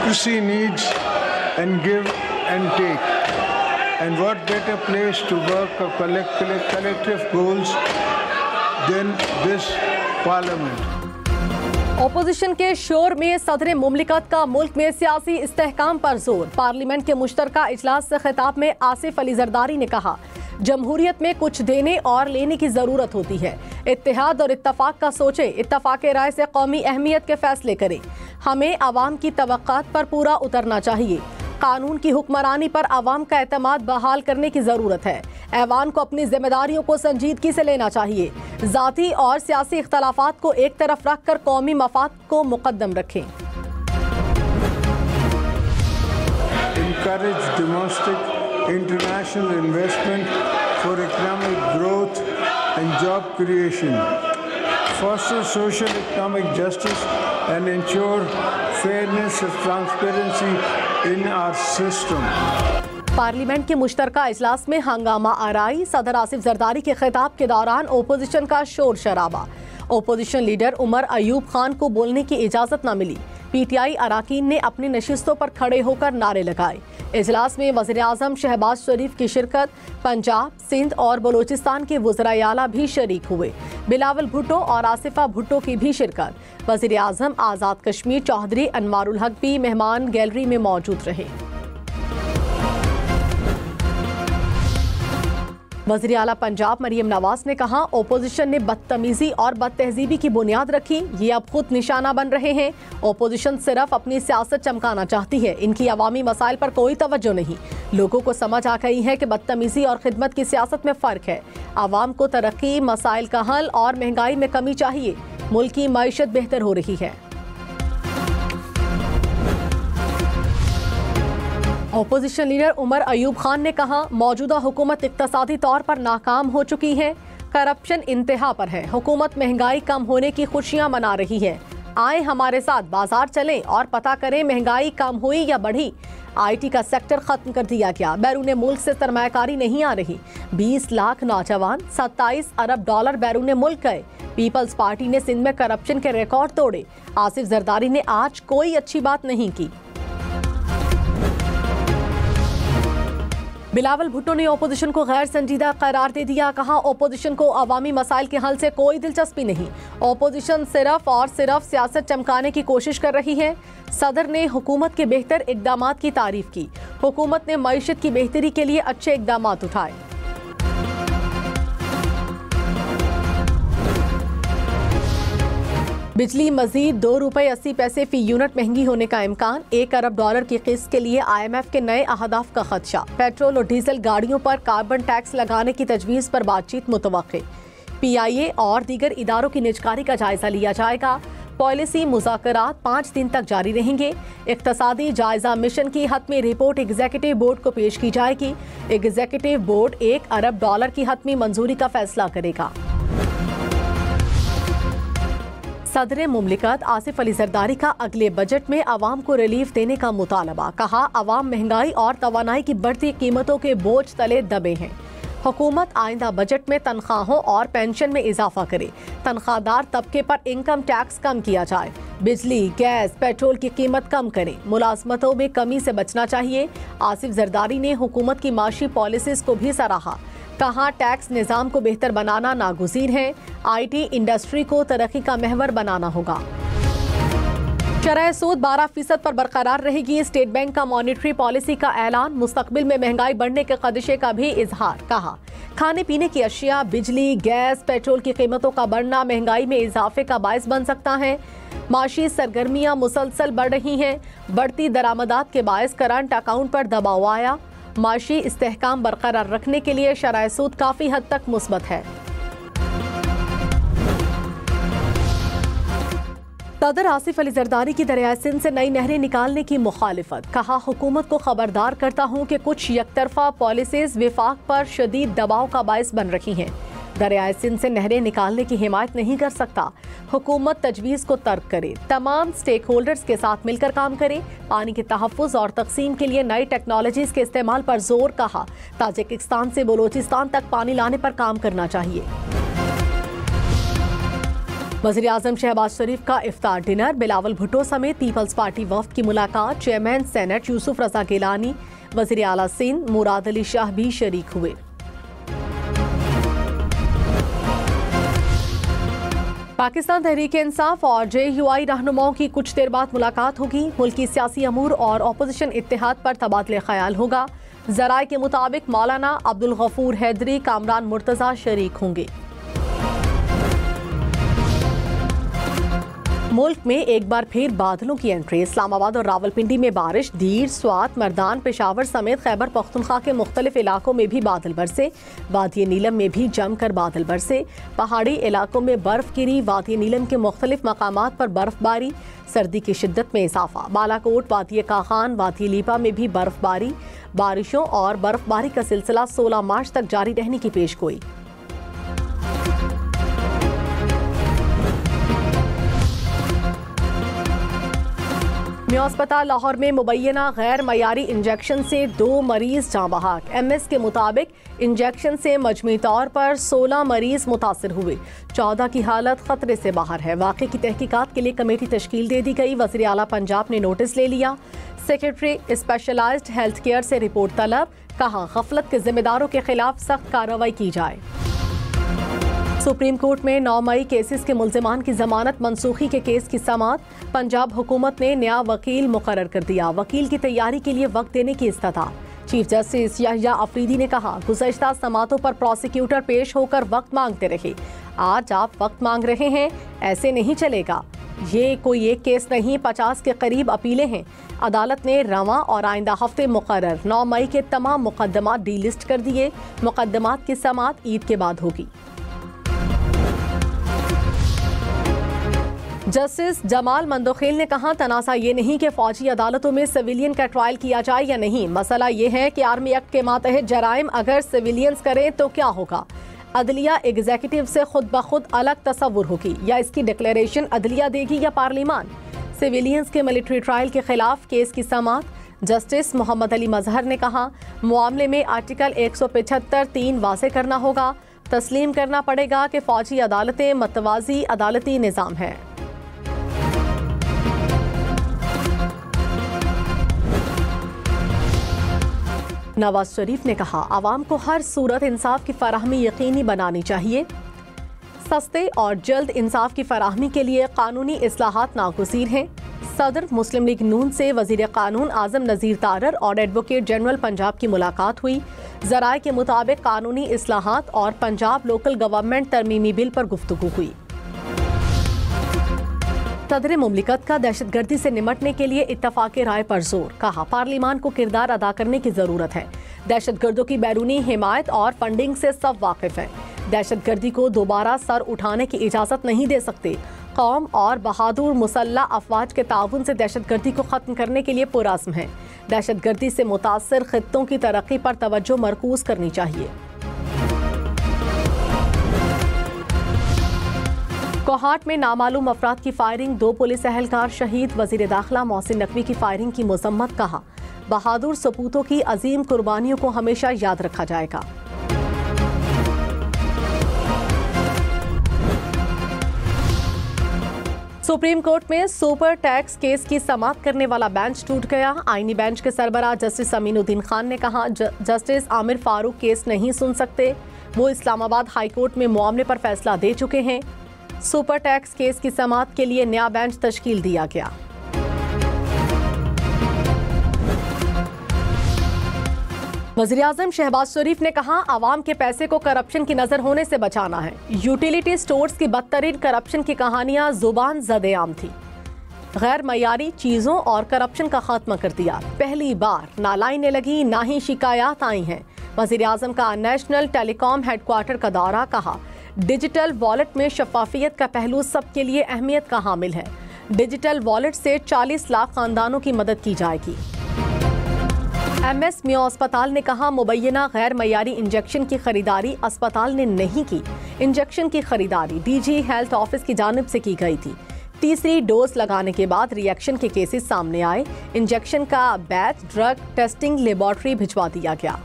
democracy needs and give and take. And what better place to work of collective goals than this parliament. Opposition के शोर में सदर मुमलिकत का मुल्क में सियासी इस्तेहकाम पर जोर। पार्लियामेंट के मुश्तरका इजलास से खिताब में आसिफ अली जरदारी ने कहा, जमहूरियत में कुछ देने और लेने की जरूरत होती है। इत्तेहाद और इत्तफाक का सोचे, इत्तफाक राय से कौमी अहमियत के फैसले करें। हमें आवाम की तवक्कात पर पूरा उतरना चाहिए। कानून की हुक्मरानी पर आवाम का एतमाद बहाल करने की जरूरत है। ऐवान को अपनी जिम्मेदारियों को संजीदगी से लेना चाहिए। जाती और सियासी इख्तलाफात को एक तरफ रखकर कौमी मफाद को मुकद्दम रखें। Encourage domestic international investment for economic growth and job creation. Foster social economic justice and ensure fairness and transparency in our system. Parliament के मुश्तरका इजलास में हंगामा आराई। सदर आसिफ जरदारी के खिताब के दौरान ओपोजिशन का शोर शराबा। ओपोजिशन लीडर उमर अयूब खान को बोलने की इजाजत न मिली। पीटीआई अराकीन ने अपनी नशिस्तों पर खड़े होकर नारे लगाए। इजलास में वज़ीर आज़म शहबाज शरीफ की शिरकत, पंजाब, सिंध और बलोचिस्तान के वज़राए आला भी शरीक हुए। बिलावल भुट्टो और आसिफा भुट्टो की भी शिरकत। वज़ीर आज़म आज़ाद कश्मीर चौधरी अनवारुल हक भी मेहमान गैलरी में मौजूद रहे। वज़ीर आला पंजाब मरियम नवाज ने कहा, ओपोजिशन ने बदतमीजी और बदतहजीबी की बुनियाद रखी, ये अब खुद निशाना बन रहे हैं। ओपोजिशन सिर्फ अपनी सियासत चमकाना चाहती है, इनकी अवामी मसाइल पर कोई तवज्जो नहीं। लोगों को समझ आ गई है कि बदतमीजी और खिदमत की सियासत में फ़र्क है। आवाम को तरक्की, मसाइल का हल और महंगाई में कमी चाहिए। मुल्क की मईशत बेहतर हो रही है। ओपोजिशन लीडर उमर अयूब खान ने कहा, मौजूदा हुकूमत इक्तसादी तौर पर नाकाम हो चुकी है। करप्शन इंतहा पर है। हुकूमत महंगाई कम होने की खुशियां मना रही है। आए हमारे साथ बाजार चलें और पता करें महंगाई कम हुई या बढ़ी। आईटी का सेक्टर खत्म कर दिया गया। बैरून मुल्क से सरमायाकारी नहीं आ रही। 20 लाख नौजवान, 27 अरब डॉलर बैरून मुल्क गए। पीपल्स पार्टी ने सिंध में करप्शन के रिकॉर्ड तोड़े। आसिफ जरदारी ने आज कोई अच्छी बात नहीं की। बिलावल भुट्टो ने ओपोजिशन को गैर संजीदा करार दे दिया। कहा, ओपोजिशन को अवामी मसाइल के हल से कोई दिलचस्पी नहीं। ओपोजिशन सिर्फ और सिर्फ सियासत चमकाने की कोशिश कर रही है। सदर ने हुकूमत के बेहतर इकदामात की तारीफ की। हुकूमत ने मईशत की बेहतरी के लिए अच्छे इकदामात उठाए। बिजली मजीद ₹2.80 फी यूनिट महंगी होने का इम्कान। 1 अरब डॉलर की किस्त के लिए IMF के नए अहदाफ का खदशा। पेट्रोल और डीजल गाड़ियों पर कार्बन टैक्स लगाने की तजवीज़ पर बातचीत मुतवक्के। PIA और दीगर इदारों की निजकारी का जायजा लिया जाएगा। पॉलिसी मुज़ाकरात 5 दिन तक जारी रहेंगे। इक़्तिसादी जायजा मिशन की हतमी रिपोर्ट एग्जीक्यूटिव बोर्ड को पेश की जाएगी। एग्जीक्यूटिव बोर्ड 1 अरब डॉलर की हतमी मंजूरी का फैसला करेगा। सदर मुमलिकत आसिफ अली जरदारी का अगले बजट में आवाम को रिलीफ देने का मुतालबा। कहा, आवाम महंगाई और तवानाई की बढ़ती कीमतों के बोझ तले दबे हैं। हुकूमत आइंदा बजट में तनख्वाहों और पेंशन में इजाफा करे। तनख्वाहदार तबके पर इनकम टैक्स कम किया जाए। बिजली, गैस, पेट्रोल की कीमत कम करें। मुलाजमतों में कमी से बचना चाहिए। आसिफ जरदारी ने हुकूमत की माशी पॉलिसीज को भी सराहा। कहा, टैक्स निज़ाम को बेहतर बनाना नागुज़ीर है। IT इंडस्ट्री को तरक्की का महवर बनाना होगा। शरह सूद 12% पर बरकरार रहेगी। स्टेट बैंक का मॉनिटरी पॉलिसी का ऐलान। मुस्तकबिल में महंगाई बढ़ने के खदशे का भी इजहार। कहा, खाने पीने की अशिया, बिजली, गैस, पेट्रोल की कीमतों का बढ़ना महंगाई में इजाफे का बायस बन सकता है। माशी सरगर्मियां मुसलसल बढ़ रही हैं। बढ़ती दरामदात के बायस करंट अकाउंट पर दबाव आया। माशी इस्तेहकाम बरकरार रखने के लिए शरह सूद काफ़ी हद तक मुस्बत है। सदर आसिफ अली जरदारी की दरियाए सिंध से नई नहरें निकालने की मुखालिफत। कहा, हुकूमत को खबरदार करता हूँ कि कुछ यकतरफा पॉलिसीज विफाक पर शदीद दबाव का बायस बन रही हैं। दरियाए सिंध से नहरें निकालने की हिमायत नहीं कर सकता। हुकूमत तजवीज़ को तर्क करे। तमाम स्टेक होल्डर्स के साथ मिलकर काम करे। पानी के तहफ़्फ़ुज़ और तकसीम के लिए नई टेक्नोलॉजीज़ के इस्तेमाल पर जोर। कहा, ताजिकिस्तान से बलोचिस्तान तक पानी लाने पर काम करना चाहिए। वज़ीर आज़म शहबाज शरीफ का इफ्तार डिनर, बिलावल भुट्टो समेत पीपल्स पार्टी वफ्द की मुलाकात, चेयरमैन सेनेट यूसुफ रजा गिलानी, वज़ीर आला सिंध मुराद अली शाह भी शरीक हुए। पाकिस्तान तहरीक इंसाफ और JUI रहनुमाओं की कुछ देर बाद मुलाकात होगी। मुल्की सियासी अमूर और अपोजिशन इत्तेहाद पर तबादले ख्याल होगा। ज़राए के मुताबिक मौलाना अब्दुल गफूर हैदरी, कामरान मुर्तज़ा शरीक होंगे। मुल्क में एक बार फिर बादलों की एंट्री। इस्लामाबाद और रावलपिंडी में बारिश, दीर, स्वात, मर्दान, पेशावर समेत खैबर पख्तूनख्वा के मुख्तलिफ इलाकों में भी बादल बरसे। वादी नीलम में भी जमकर बादल बरसे। पहाड़ी इलाकों में बर्फ गिरी। वादी नीलम के मुख्तलिफ मकामात पर बर्फबारी, सर्दी की शिद्दत में इजाफा। बालाकोट, वादी काखान, वादी लीपा में भी बर्फबारी। बारिशों और बर्फबारी का सिलसिला 16 मार्च तक जारी रहने की पेशगोई। म्यो अस्पताल लाहौर में मुबैना गैर मयारी इंजेक्शन से 2 मरीज जाँ बहक। MS के मुताबिक इंजेक्शन से मजमूई तौर पर 16 मरीज मुतासर हुए। 14 की हालत खतरे से बाहर है। वाक़े की तहकीकात के लिए कमेटी तश्कील दे दी गई। वज़ीर आला पंजाब ने नोटिस ले लिया। सेक्रेटरी स्पेशलाइज्ड हेल्थ केयर से रिपोर्ट तलब, कहा गफलत के जिम्मेदारों के खिलाफ सख्त कार्रवाई की जाए। सुप्रीम कोर्ट में 9 मई केसेस के मुल्जिमान की जमानत मनसूखी के केस की समाअत। पंजाब हुकूमत ने नया वकील मुकर्रर कर दिया। वकील की तैयारी के लिए वक्त देने की इस्तता। चीफ जस्टिस याह्या अफरीदी ने कहा, गुज़श्ता समाअतों पर प्रोसिक्यूटर पेश होकर वक्त मांगते रहे। आज आप वक्त मांग रहे हैं, ऐसे नहीं चलेगा। ये कोई एक केस नहीं, 50 के करीब अपीलें हैं। अदालत ने रवां और आइंदा हफ्ते मुकर्रर 9 मई के तमाम मुकदमात डी लिस्ट कर दिए। मुकदमात की समाअत ईद के बाद होगी। जस्टिस जमाल मंदोखेल ने कहा, तनाज़ा ये नहीं कि फौजी अदालतों में सिविलियन का ट्रायल किया जाए या नहीं, मसला ये है कि आर्मी एक्ट के मातहत जराइम अगर सिविलियंस करें तो क्या होगा। अदलिया एग्जीक्यूटिव से खुद ब खुद अलग तस्वुर होगी, या इसकी डिक्लेरेशन अदलिया देगी या पार्लिमान। सिविलियंस के मिलिट्री ट्रायल के खिलाफ केस की समाअत। जस्टिस मोहम्मद अली मजहर ने कहा, मामले में आर्टिकल 175(3) वाज़ेह करना होगा। तस्लीम करना पड़ेगा कि फौजी अदालतें मतवाज़ी अदालती निज़ाम है। नवाज शरीफ ने कहा, आवाम को हर सूरत इंसाफ की फराहमी यकीनी बनानी चाहिए। सस्ते और जल्द इंसाफ की फराहमी के लिए कानूनी इस्लाहात नागुज़ीर हैं। सदर मुस्लिम लीग नून से वज़ीर कानून आज़म नज़ीर तारर और एडवोकेट जनरल पंजाब की मुलाकात हुई। ज़राए के मुताबिक कानूनी इस्लाहात और पंजाब लोकल गवर्नमेंट तरमीमी बिल पर गुफ्तगू हुई। सदर मुमलिकत का दहशतगर्दी से निमटने के लिए इत्तफाक़ राय पर जोर, कहा पार्लिमान को किरदार अदा करने की ज़रूरत है। दहशतगर्दों की बैरूनी हिमायत और फंडिंग से सब वाकिफ़ हैं। दहशतगर्दी को दोबारा सर उठाने की इजाज़त नहीं दे सकते। कौम और बहादुर मुसल्ला अफवाज के ताउन से दहशतगर्दी को ख़त्म करने के लिए पुरअज़्म हैं। दहशतगर्दी से मुतासर खित्तों की तरक्की पर तवज्जो मरकूज़ करनी चाहिए। कोहाट में नामालूम अफराद की फायरिंग, 2 पुलिस एहलकार शहीद। वजीर दाखिला मोहसिन नकवी की फायरिंग की मजम्मत, कहा बहादुर सपूतों की अजीम कुर्बानियों को हमेशा याद रखा जाएगा। सुप्रीम कोर्ट में सुपर टैक्स केस की समाअत करने वाला बेंच टूट गया। आईनी बेंच के सरबराह जस्टिस अमीनुद्दीन खान ने कहा, जस्टिस आमिर फारूक केस नहीं सुन सकते, वो इस्लामाबाद हाई कोर्ट में मामले पर फैसला दे चुके हैं। सुपर टैक्स केस की समाअत के लिए नया बेंच तश्कील दिया गया। वज़ीर आज़म शहबाज शरीफ ने कहा, आवाम के पैसे को करप्शन की नजर होने से बचाना है। यूटिलिटी स्टोर्स की बदतरीन करप्शन की कहानियां जुबान ज़द-ए-आम थी। गैर मयारी चीज़ों और करप्शन का खात्मा कर दिया। पहली बार ना लाइनें लगी, ना ही शिकायत आई हैं। वज़ीर आज़म का नेशनल टेलीकॉम हेडक्वार्टर का दौरा, कहा डिजिटल वॉलेट में शफाफियत का पहलू सबके लिए अहमियत का हामिल है। डिजिटल वॉलेट से 40 लाख खानदानों की मदद की जाएगी। MS म्यो अस्पताल ने कहा, मुबैना गैर मयारी इंजेक्शन की खरीदारी अस्पताल ने नहीं की। इंजेक्शन की खरीदारी DG हेल्थ ऑफिस की जानिब से की गई थी। तीसरी डोज लगाने के बाद रिएक्शन के केसेस सामने आए। इंजेक्शन का बैच ड्रग टेस्टिंग लेबॉर्ट्री भिजवा दिया गया।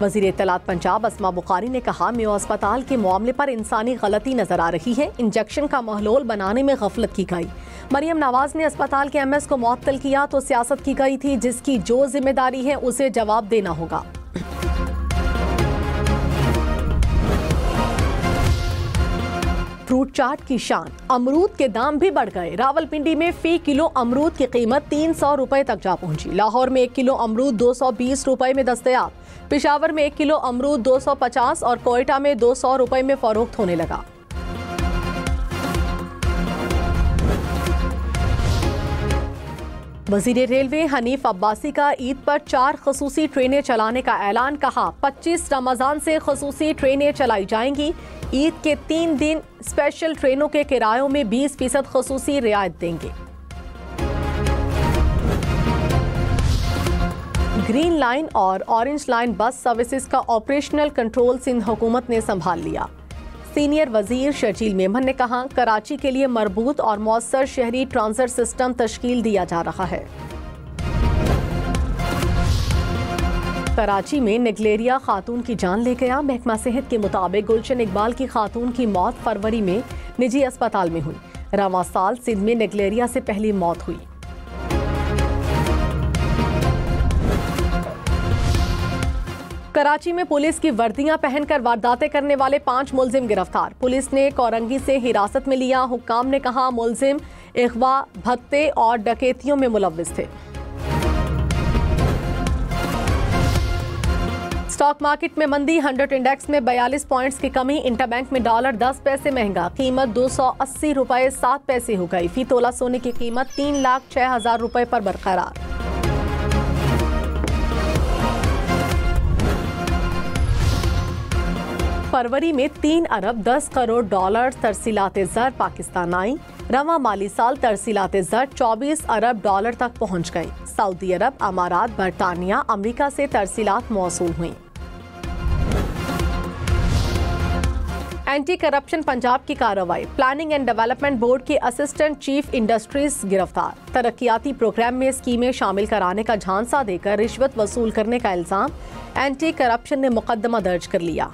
वज़ीर इत्तलात पंजाब अस्मा बुखारी ने कहा, मेयो अस्पताल के मामले पर इंसानी गलती नजर आ रही है। इंजेक्शन का महलूल बनाने में गफलत की गई। मरियम नवाज ने अस्पताल के MS को मुअत्तल किया तो सियासत की गई थी, जिसकी जो जिम्मेदारी है उसे जवाब देना होगा। फ्रूट चाट की शान, अमरूद के दाम भी बढ़ गए। रावलपिंडी में फी किलो अमरूद की कीमत 300 रुपए तक जा पहुंची। लाहौर में 1 किलो अमरूद 220 रुपए में दस्तयाब। पेशावर में 1 किलो अमरूद 250 और कोयटा में 200 रुपए में फरोख्त होने लगा। वजीर रेलवे हनीफ अब्बासी का ईद पर 4 खसूसी ट्रेनें चलाने का ऐलान। कहा, 25 रमजान से खसूसी ट्रेनें चलाई जाएंगी। ईद के 3 दिन स्पेशल ट्रेनों के किरायों में 20% खसूसी रियायत देंगे। ग्रीन लाइन और ऑरेंज लाइन बस सर्विसेज का ऑपरेशनल कंट्रोल सिंध हुकूमत ने संभाल लिया। सीनियर वजीर शर्जील मेमन ने कहा, कराची के लिए मरबूत और मौसर शहरी ट्रांजिट सिस्टम तश्कील दिया जा रहा है। कराची में निगलेरिया खातून की जान ले गया। महकमा सेहत के मुताबिक गुलशन इकबाल की खातून की मौत फरवरी में निजी अस्पताल में हुई। रवां साल सिंध में निगलेरिया से पहली मौत हुई। कराची में पुलिस की वर्दियां पहनकर वारदातें करने वाले 5 मुलजिम गिरफ्तार। पुलिस ने कोरंगी से हिरासत में लिया। हुक्काम ने कहा, मुलजिम इगवा, भत्ते और डकैतियों में मुलव्विस थे। स्टॉक मार्केट में मंदी, 100 इंडेक्स में 42 पॉइंट्स की कमी। इंटरबैंक में डॉलर 10 पैसे महंगा, कीमत 280 रुपए 7 पैसे हो गई। फी तोला सोने की कीमत 3,06,000 रुपए पर बरकरार। फरवरी में 3 अरब 10 करोड़ डॉलर तरसीलात ज़र पाकिस्तान आई। रवां माली साल तरसीलात ज़र 24 अरब डॉलर तक पहुंच गई। सऊदी अरब, अमारात, बरतानिया, अमेरिका से तरसीलात मौसूल हुई। एंटी करप्शन पंजाब की कार्रवाई। प्लानिंग एंड डेवलपमेंट बोर्ड के असिस्टेंट चीफ इंडस्ट्रीज गिरफ्तार। तरक्याती प्रोग्राम में स्कीमें शामिल कराने का झांसा देकर रिश्वत वसूल करने का इल्जाम। एंटी करप्शन ने मुकदमा दर्ज कर लिया।